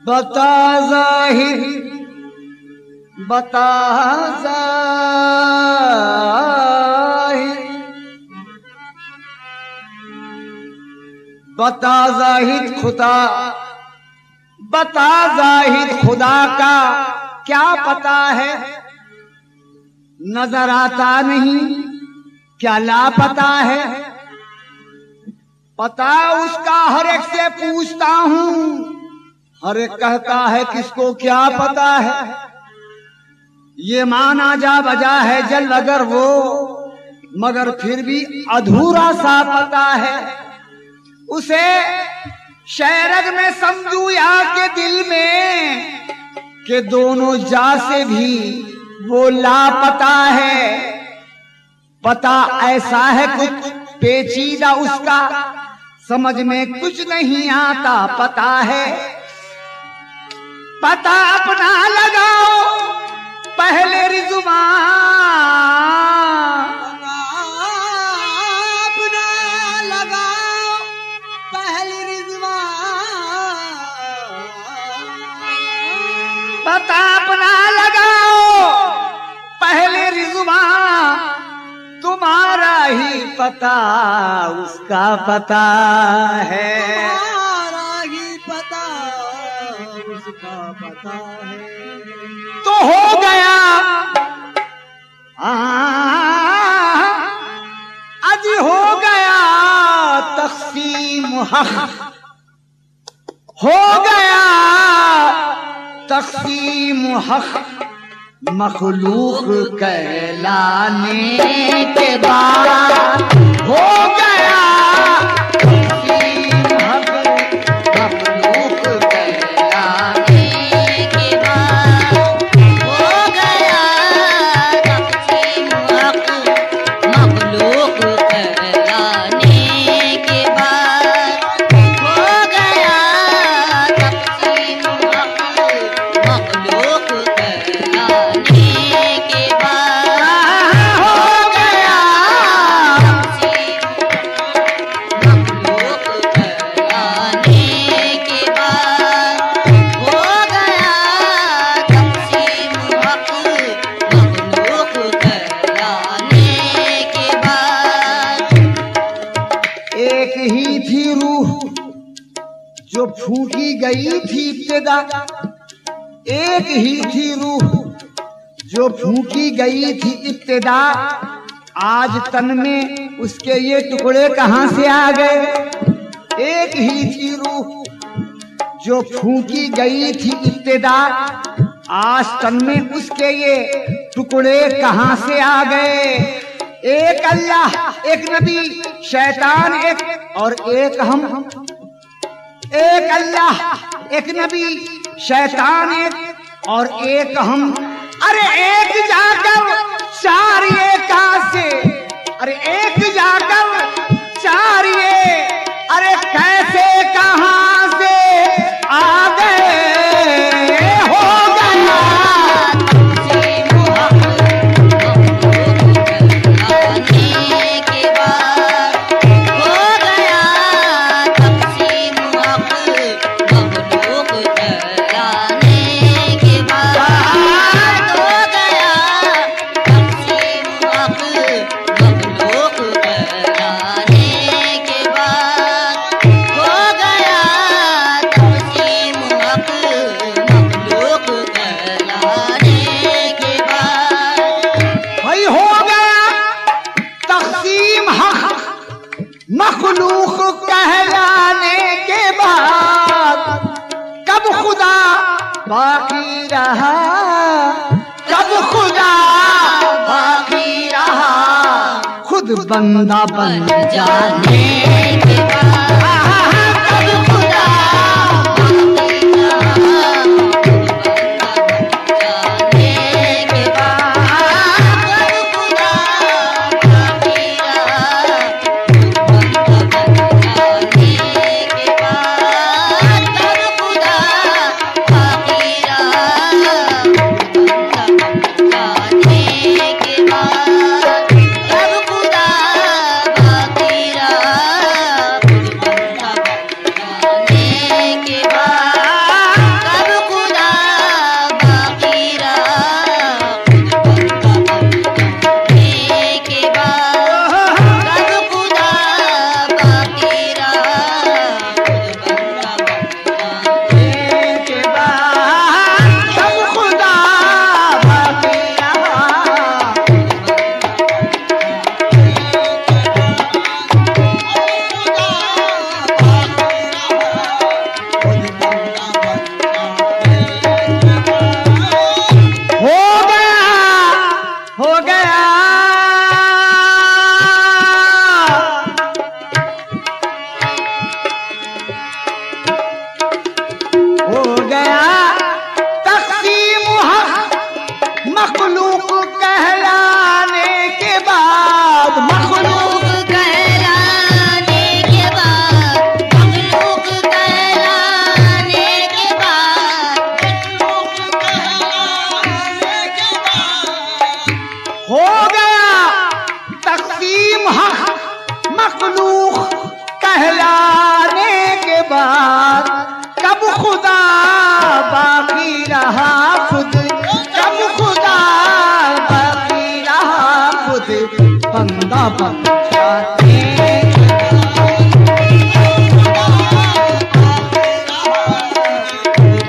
बता ज़ाहिर बता ज़ाहिर बता ज़ाहिद खुदा बता ज़ाहिद खुदा का क्या पता है, नजर आता नहीं क्या लापता है। पता उसका हर एक से पूछता हूं, हर एक कहता है किसको क्या पता है। ये माना जा बजा है जल अगर वो, मगर फिर भी अधूरा सा पता है। उसे शहरग में समझू या के दिल में, कि दोनों जा से भी वो लापता है। पता ऐसा है कुछ पेचीदा उसका, समझ में कुछ नहीं आता पता है। पता अपना लगाओ पहले रिज़वान, अपना लगाओ पहले रिज़वान, पता अपना लगाओ पहले रिज़वान। तुम्हारा ही पता उसका पता है, तुम्हारा ही पता उसका पता है। तो हो गया आज हो गया तक़सीम हक़, हो गया तक़सीम हक़। मखलूक कहलाने के बाद हो गया तक़सीम हक़। मखलूक कहलाने के बाद हो गया तक़सीम हक़। मखलूक कहलाने के बाद हो गया तक़सीम हक़। मखलूक कहलाने के बाद हो गया तक़सीम हक़। मखलूक कहलाने के बाद एक ही थी रूह जो फूकी गई थी इब्तिदा, एक ही थी रूह जो फूकी गई थी इब्तिदा। आज तन में उसके ये टुकड़े कहां से आ गए। एक ही थी रूह जो फूकी गई थी इब्तिदा, आज तन में उसके ये टुकड़े कहां से आ गए। एक अल्लाह एक नबी शैतान एक और एक हम, एक अल्लाह एक नबी शैतान एक और एक हम। अरे एक जाकर चार ये कहां से, अरे एक जाकर चार ये, अरे कैसे कहां से आ गए। हो गया तक़सीम हक़। मखलूक कहलाने के बाद हो गया तक़सीम हक़। मखलूक कहलाने के बाद हो गया तक़सीम हक़। मखलूक कहलाने के बाद हो गया तक़सीम हक़। मखलूक कहलाने के बाद भाई हो गया तक़सीम हक़। मखलूक कहलाने के बाद कब खुदा बाकी रहा, कब खुदा बाकी रहा। खुद खुद बंदा बन जाने के बाद कब खुदा बाकी रहा, जाने के बाद कब खुदा बाकी रहा, जाने के बाद कब खुदा बाकी रहा, जाने के बाद कब खुदा बाकी रहा, जाने के बाद कब खुदा बाकी रहा, जाने के बाद कब खुदा बाकी रहा, के बाद सब खुदा बाकी रहा। हो गया हो गया तक़सीम हक़ मखलूक कहलाने के बाद मखलूक कहलाने के बाद, मखलूक कहलाने के बाद, हो गया तक़सीम हक़ मखलूक कहलाने के बाद कब खुदा बाकी रहा खुद, कब खुदा बाकी रहा खुद बंदा बन जाने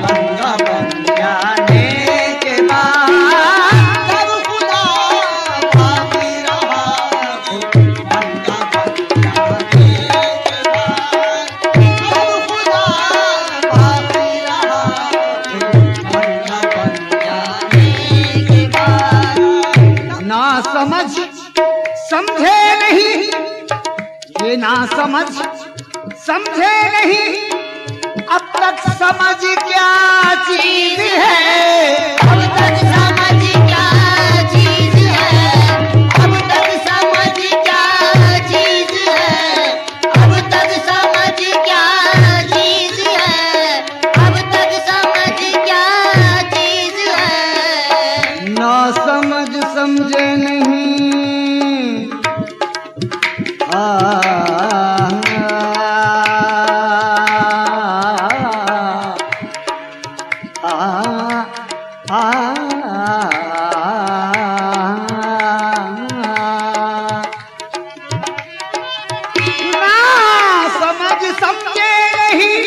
बंदा बन जाने के बाद कब खुदा बाकी रहा बंदा बन जाने के बाद कब खुदा बाकी रहा बंदा बन जाने के बाद ना समझ समझे नहीं, ये ना समझ समझे नहीं, अब तक समझ क्या चीज है, अब तक समझ क्या चीज है, अब तक समझ क्या चीज है, अब तक समझ क्या चीज है, अब तक समझ क्या चीज है, ना समझ समझे नहीं। आ ना समझ समझे नहीं,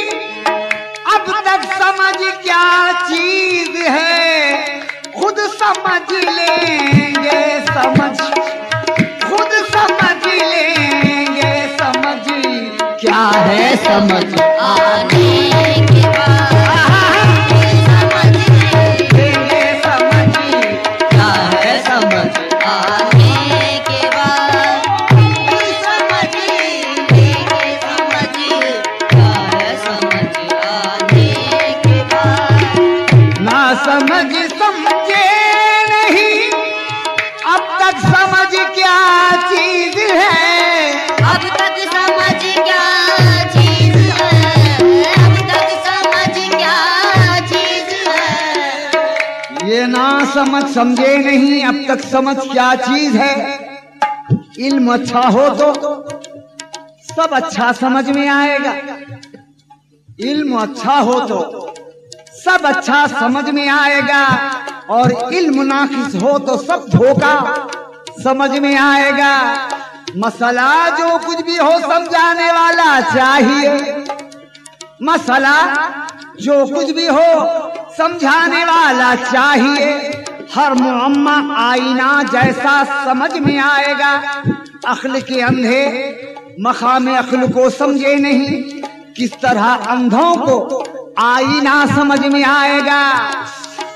अब तक समझ क्या चीज है, खुद समझ लेंगे समझ, खुद समझ लेंगे समझ क्या है समझ आने के बाद समझ लेंगे समझ क्या है समझ आने के बाद समझ लेंगे समझ क्या है समझ आने के बाद ना समझ समझे नहीं, अब तक समझ क्या चीज है, अब तक समझ क्या चीज है, अब तक समझ क्या चीज है, ये ना समझ समझे नहीं, अब तक समझ क्या चीज है। इल्म अच्छा हो तो सब अच्छा समझ में आएगा, इल्म अच्छा हो तो सब अच्छा समझ में आएगा, और इल्म नाकिस हो तो सब धोखा समझ में आएगा। मसला जो कुछ भी हो समझाने वाला चाहिए, मसला जो कुछ भी हो समझाने वाला चाहिए। हर मुअम्मा आईना जैसा समझ में आएगा। अक्ल के अंधे मकाम अक्ल को समझे नहीं, किस तरह अंधों को आईना समझ में आएगा।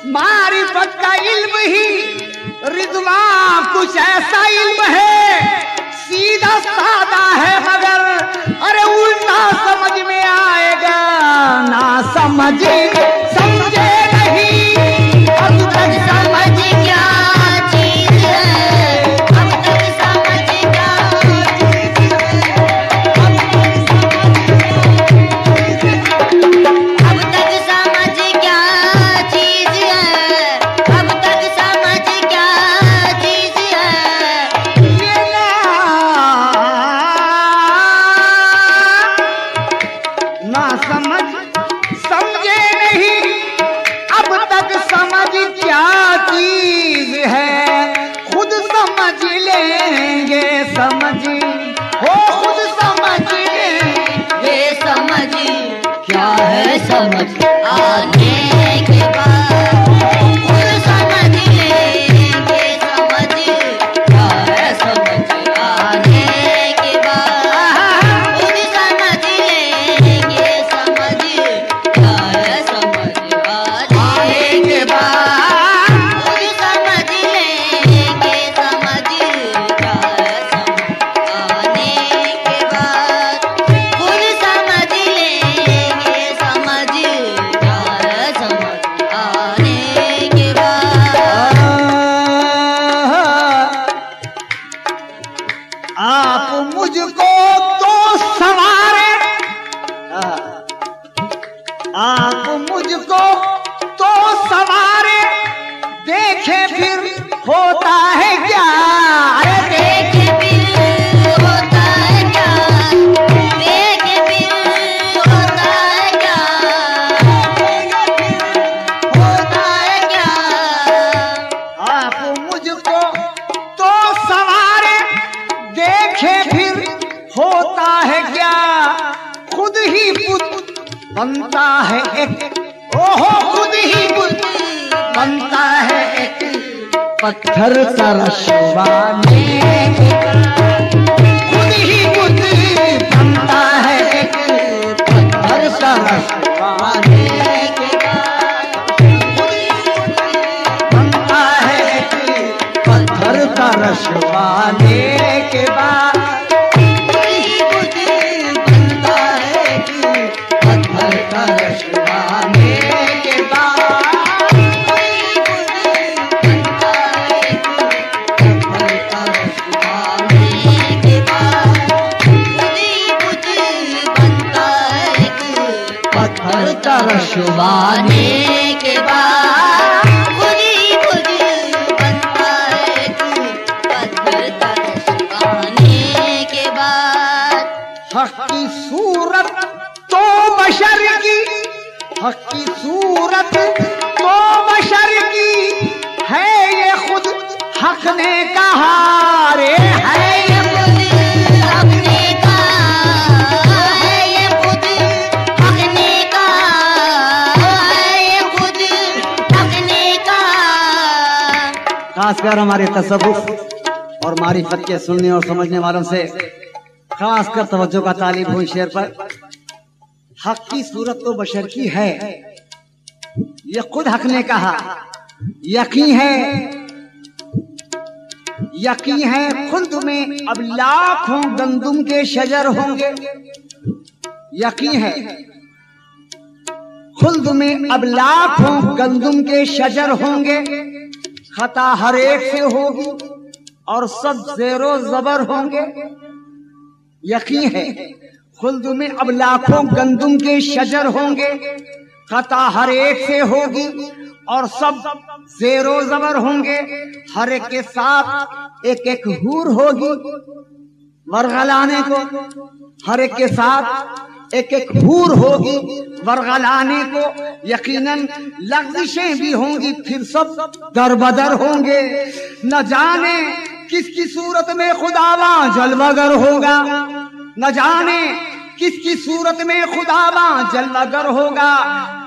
मारिफत का इल्म ही रिज़वा कुछ ऐसा इल्म है, समझे समझे नहीं, अब तक समझ क्या चीज है, अब तक समझ क्या चीज है, अब तक समझ क्या चीज है, अब तक समझ क्या चीज है। ये ना समझ समझे नहीं, अब तक समझ क्या चीज है, खुद समझ लेंगे समझ हो, खुद समझ लेंगे ये समझ क्या है, समझ आने के बाद खुद समझ लेंगे, समझ क्या है, समझ आने के बाद खुद समझ लेंगे, समझ क्या है, समझ आने के बाद खुद समझ लेंगे, समझ क्या है, समझ आने के बाद खुद समझ लेंगे, समझ क्या है, समझ आने के बाद। आप मुझको तो संवारे, आप मुझको तो संवारे, देखे फिर होता है क्या, अरे देख फिर होता है क्या, देख फिर होता है क्या, होता है क्या। आप मुझको तो संवारे, देखे फिर होता है क्या, खुद ही बुत बनता है एक, ओहो खुद ही बुत बनता है एक, पत्थर तरसवाने के बाद, खुद ही बुत बनता है एक, पत्थर तरसवाने के बाद, खुद ही बुत बनता है एक, पत्थर तरसवाने के बाद, खुद ही बुत बनता है एक, पत्थर तरसवाने के बाद, खुद ही बुत बनता है एक, पत्थर तरसवाने के बाद, खुद ही बुत बनता है एक, पत्थर तरसवाने आने के बाद खुद ही खुद बनता है एक, पत्थर तरसवाने के बाद। हक की सूरत तो बशर की, हक की सूरत तो बशर की है, ये खुद हक ने कहा, रे है ये खुद अपने का है, ये खुद अपने का है, ये खुद अपने का। खासकर हमारे तसव्वुफ और मारिफत के सुनने और समझने वालों से खासकर तवज्जो का तालिब हूँ शेर पर। हक की सूरत तो बशर की है, ये खुद हक ने कहा, यकीन है, यकीन है खुल्द में अब लाखों गंदुम के शजर होंगे, यकीन है खुल्द में अब लाखों गंदुम के शजर होंगे, खता हर एक से होगी और सब ज़ेरो ज़बर होंगे। यकीन है खुल्द में अब लाखों गंदुम के शजर होंगे, खता हर एक से होगी और सब ज़ेरो ज़बर होंगे। हर एक के साथ एक एक हूर होगी वरगलाने को, हर एक के साथ एक एक हूर होगी वरगलाने को। यकीनन लग़ज़िशें भी होंगी, फिर सब दरबदर होंगे। न जाने किसकी सूरत में खुदावा जलवागर होगा, न जाने किसकी सूरत में खुदावा जलवागर होगा,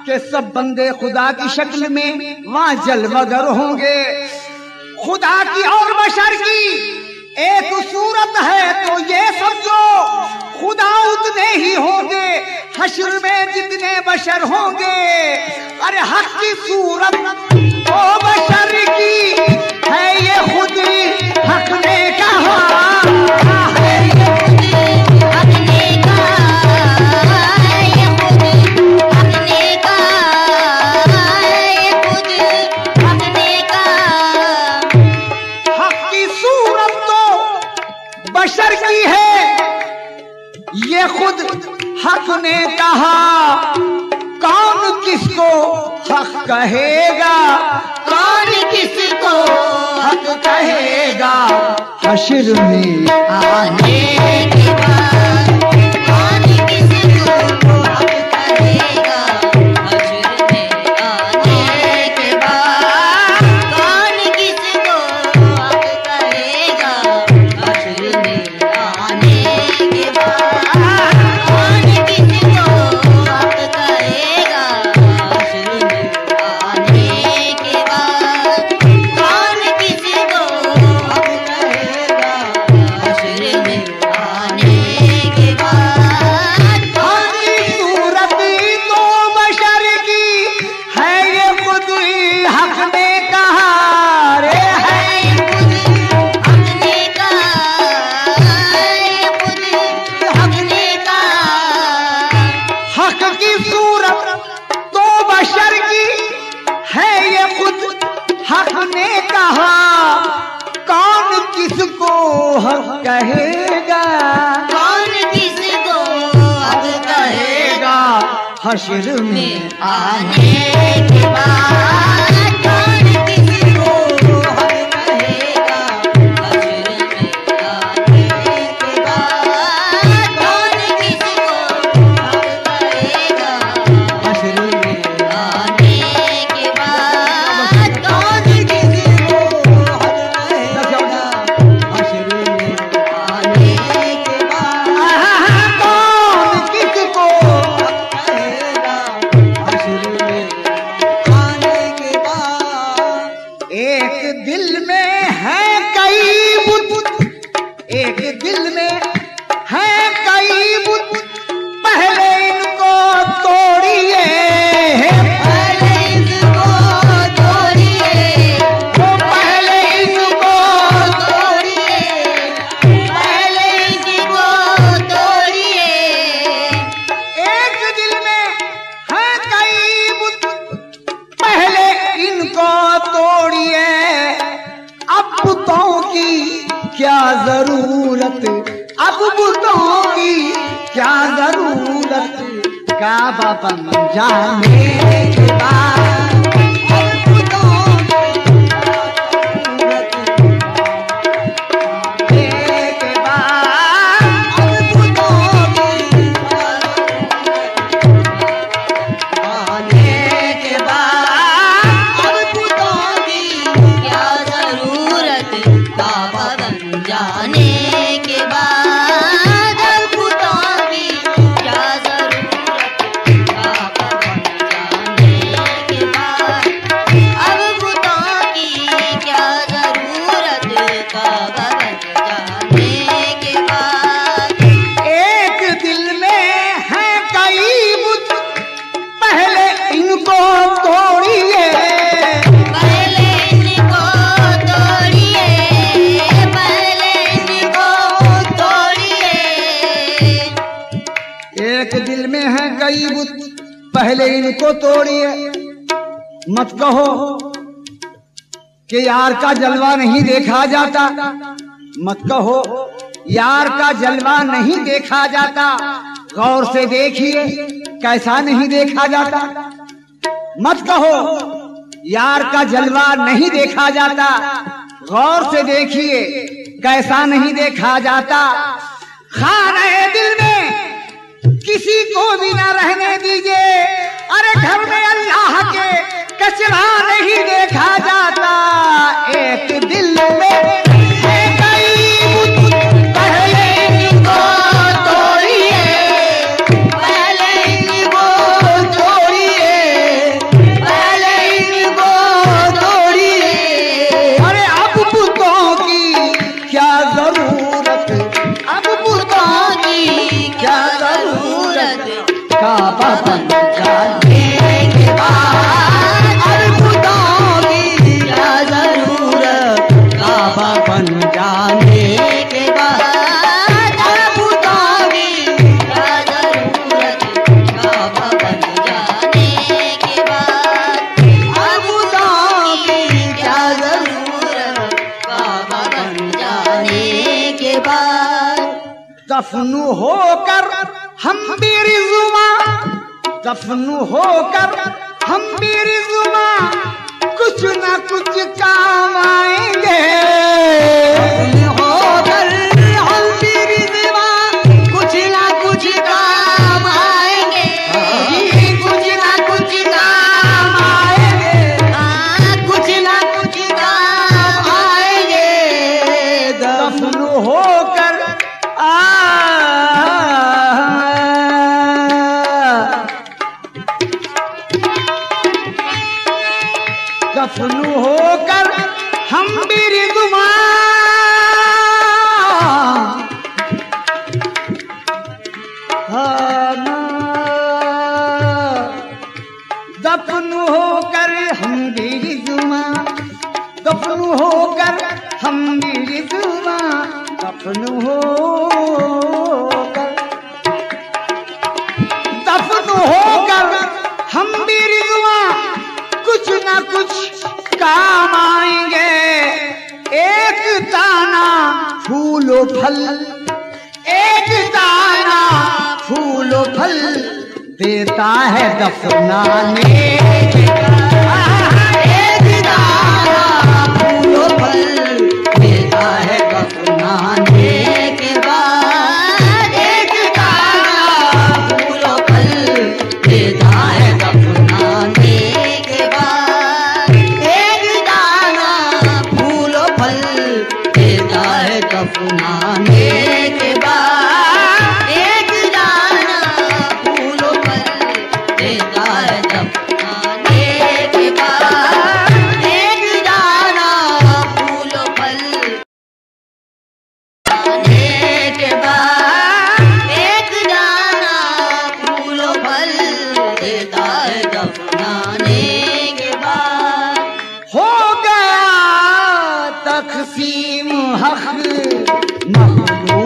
कि सब बंदे खुदा की शक्ल में वहां जलवागर होंगे। खुदा की और बशर की एक सूरत है तो ये समझो खुदा उतने ही होंगे हश्र में जितने बशर होंगे। अरे हक की सूरत तो बशर की है, ये खुद हक ने कहा है, ये खुद अपने का है, ये खुद अपने का बशर की है, ये खुद हक ने कहा, कौन किसको हक कहेगा, कौन किसको हक कहेगा हश्र में आने के बाद, कौन किसको हक कहेगा हश्र में आने के बाद, कौन किसको हक कहेगा हश्र में आने के बाद, कौन किसको हक कहेगा हश्र में आने के बाद, कौन किसको हक कहेगा हश्र में आने के बाद। हमारी सूरत तो बशर की है, ये खुद ही हक ने कहा रे है। हमने कहा, खुद हमने कहा, हक की सूरत तो बशर की है, ये खुद हक ने कहा, कौन किसको हक कहेगा, कौन किसको हक कहेगा हश्र में में आने के बाद, कौन किसको हक कहेगा हश्र में आने के बाद, कौन किसको हक कहेगा हश्र में आने के बाद, कौन किसको हक कहेगा हश्र में आने के बाद, कौन किसको कहेगा हश्र में आने के बाद एक दिल में है कई बुत, एक दिल में है कई बुत, पहले इनको तोड़िए, पहले इसको तोड़िए, वो पहले इनको तोड़िए, पहले इसको तोड़िए, एक दिल में है कई बुत, पहले इनको तोड़िए, अब बुतों की क्या जरूरत, अब बुतों की क्या जरूरत, काबा बन जाने के बाद, अब खुदाओं की जरूरत, के बाद, अब खुदाओं की आने के बाद, अब खुदाओं की क्या जरूरत काबा बन जाने के बाद, अब खुदा की क्या जरूरत काबा बन जाने के बाद, अब खुदा की क्या जरूरत काबा बन जाने के बाद, एक दिल में है कई बुत, पहले इनको तोड़िए, पहले इनको तोड़िए, पहले इनको तोड़िए, एक दिल में है कई बुत, पहले इनको तोड़िए। मत कहो कि यार का जलवा नहीं देखा जाता, मत कहो यार का जलवा नहीं देखा जाता, गौर से देखिए कैसा नहीं देखा जाता। मत कहो यार का जलवा नहीं देखा जाता, गौर से देखिए कैसा नहीं देखा जाता। खाने दिल में किसी को भी ना रहने दीजिए, अरे घर में अल्लाह के कचरा नहीं देखा जाता। एक दिल में है कई बुत, पहले इनको तोड़िए, पहले इनको तोड़िए, पहले इनको तोड़िए, अरे अब बुतों की क्या जरूरत, अब बुतों की क्या जरूरत, काबा बन जाने के बाद, अब खुदाओं की क्या जरूरत काबा बन जाने के बाद, अब खुदा की क्या जरूरत काबा बन जाने के बाद, अब खुदा की क्या जरूरत काबा बन जाने के बाद। दफन होकर हम भी रिज़वा, दफन होकर हम भी रिज़वा, कुछ न कुछ काम आएंगे। होकर हम भी रिज़वा, कुछ ना कुछ काम आएंगे, कुछ ना कुछ काम आएंगे, कुछ ना कुछ काम आएंगे। दफन होकर दफन होकर हम भी रिज़वा, दफन होकर हम भी रिज़वा, दफन होकर हम भी रिज़वा, दफन होकर, दफन होकर हम भी रिज़वा, कुछ ना कुछ काम आएंगे। एक दाना फूलो फल, एक दाना फूलो फल देता है दफनाने के बाद। एक दाना फूलो फल देता है दफनाने के बाद, एक दाना फूलो फल देता है दफनाने के बाद, एक दाना फूलो फल देता है दफनाने के बाद, एक दाना फूलो फल देता है दफनाने के बाद, एक दाना फूलो फल देने के बाद, एक दाना फूलो फल देता है दफनाने के बाद। हो गया तक़सीम हक़ मखलूक